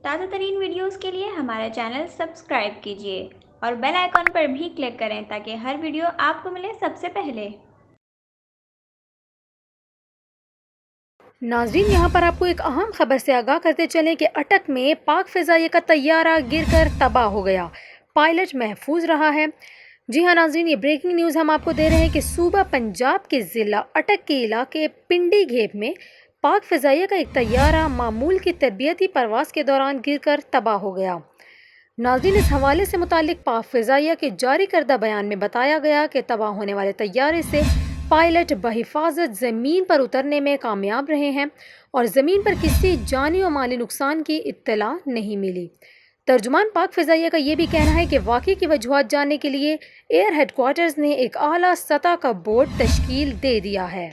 تازہ ترین ویڈیوز کے لیے ہمارا چینل سبسکرائب کیجیے اور بیل آئیکن پر بھی کلک کریں تاکہ ہر ویڈیو آپ کو ملے سب سے پہلے۔ ناظرین، یہاں پر آپ کو ایک اہم خبر سے آگاہ کرتے چلیں کہ اٹک میں پاک فضائیہ کا طیارہ گر کر تباہ ہو گیا، پائلٹ محفوظ رہا ہے۔ جی ہاں ناظرین، یہ بریکنگ نیوز ہم آپ کو دے رہے ہیں کہ صوبہ پنجاب کے ضلع اٹک کے علاقے پنڈی گھیب میں پاک فضائیہ کا ایک طیارہ معمول کی تربیتی پرواز کے دوران گر کر تباہ ہو گیا۔ ناظرین، اس حوالے سے متعلق پاک فضائیہ کے جاری کردہ بیان میں بتایا گیا کہ تباہ ہونے والے طیارے سے پائلٹ بحفاظت زمین پر اترنے میں کامیاب رہے ہیں اور زمین پر کسی جانی و مالی نقصان کی اطلاع نہیں ملی۔ ترجمان پاک فضائیہ کا یہ بھی کہنا ہے کہ واقعے کی وجوہات جاننے کے لیے ایئر ہیڈ کوارٹرز نے ایک اعلیٰ سطح کا بورڈ تشکیل دے دیا ہے۔